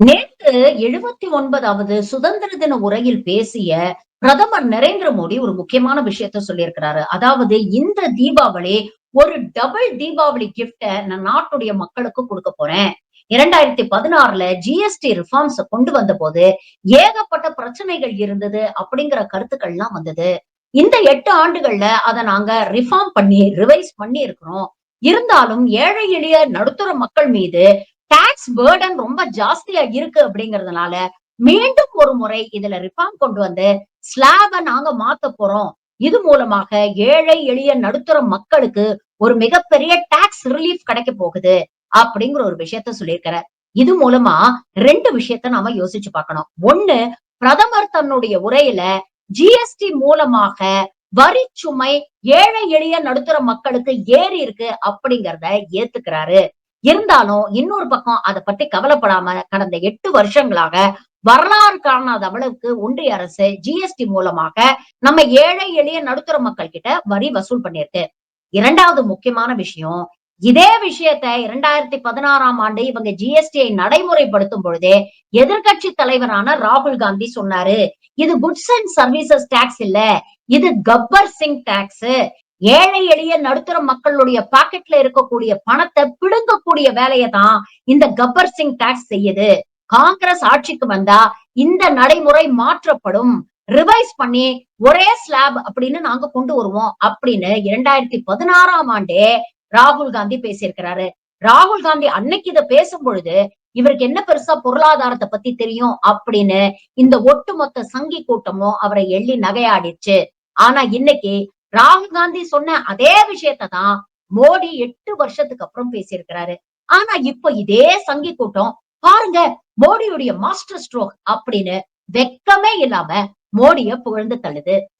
நேத்து 79வது சுதந்திர தின உரையில் பேசிய பிரதமர் நரேந்திர மோடி ஒரு முக்கியமான விஷயத்த சொல்லியிருக்கிறாரு. அதாவது இந்த தீபாவளி ஒரு டபுள் தீபாவளி கிஃப்ட்ட நான் நாட்டுடைய மக்களுக்கு குடுக்க போறேன். 2016ல ஜிஎஸ்டி ரிஃபார்ம்ஸ கொண்டு வந்தபோது ஏகப்பட்ட பிரச்சனைகள் இருந்தது அப்படிங்கிற கருத்துக்கள்லாம் வந்தது. இந்த 8 ஆண்டுகள்ல அத நாங்க ரிஃபார்ம் பண்ணி, ரிவைஸ் பண்ணி இருக்கிறோம். இருந்தாலும் ஏழை எளிய நடுத்தர மக்கள் மீது டாக்ஸ் பர்டன் ரொம்ப ஜாஸ்தியா இருக்கு அப்படிங்கிறதுனால, மீண்டும் ஒரு முறை இதுல ரிஃபார்ம் கொண்டு வந்து ஸ்லாப நாங்க மாத்தப் போறோம். இது மூலமாக ஏழை எளிய நடுத்தர மக்களுக்கு ஒரு மிகப்பெரிய டாக்ஸ் ரிலீஃப் கிடைக்க போகுது. அப்படிங்கிற ஒரு விஷயத்த சொல்லியிருக்கிறார். இது மூலமா 2 விஷயத்த நாம யோசிச்சு பார்க்கணும். 1 பிரதமர் தன்னுடைய உரையில ஜிஎஸ்டி மூலமாக வரிச் சுமை ஏழை எளிய நடுத்தர மக்களுக்கு ஏறி இருக்கு அப்படிங்கிறத ஏத்துக்கிறாரு. இருந்தாலும் இன்னொரு பக்கம் அத பத்தி கவலைப்படாம கடந்த 8 வருஷங்களாக வரலாறு காணாத அளவுக்கு ஒன்றிய அரசு ஜிஎஸ்டி மூலமாக நம்ம ஏழை எளிய நடுத்தர மக்கள் கிட்ட வரி வசூல் பண்ணியிருக்கு. 2வது முக்கியமான விஷயம், இதே விஷயத்த 2016ஆம் ஆண்டு இவங்க ஜிஎஸ்டியை நடைமுறைப்படுத்தும் பொழுதே எதிர்க்கட்சி தலைவரான ராகுல் காந்தி சொன்னாரு. இது குட்ஸ் அண்ட் சர்வீசஸ் டாக்ஸ் இல்ல. இது கப்பர் சிங் டாக்ஸ். ஏழை எளிய நடுத்தர மக்களுடைய பாக்கெட்ல இருக்கக்கூடிய பணத்தை பிடுங்கக்கூடிய வேலையை தான் இந்த கப்பர் சிங் டாக்ஸ் செய்யுது. காங்கிரஸ் ஆட்சிக்கு வந்தா இந்த நடைமுறை மாற்றப்படும். ரிவைஸ் பண்ணி ஒரே ஸ்லாப் அப்படின்னு நாங்க கொண்டு வருவோம் அப்படின்னு 2016ஆம் ஆண்டே ராகுல் காந்தி பேசியிருக்கிறாரு. ராகுல் காந்தி அன்னைக்கு இத பேசும் பொழுது இவருக்கு என்ன பெருசா பொருளாதாரத்தை பத்தி தெரியும் அப்படின்னு இந்த ஒட்டுமொத்த சங்கி கூட்டமும் அவரை எள்ளி நகையாடிச்சு. ஆனா இன்னைக்கு ராகுல் காந்தி சொன்ன அதே விஷயத்த தான் மோடி 8 வருஷத்துக்கு அப்புறம் பேசியிருக்கிறாரு. ஆனா இப்ப இதே சங்கி கூட்டம் பாருங்க மோடியுடைய மாஸ்டர் ஸ்ட்ரோக் அப்படின்னு வெட்கமே இல்லாம மோடிய புகழ்ந்து தள்ளுது.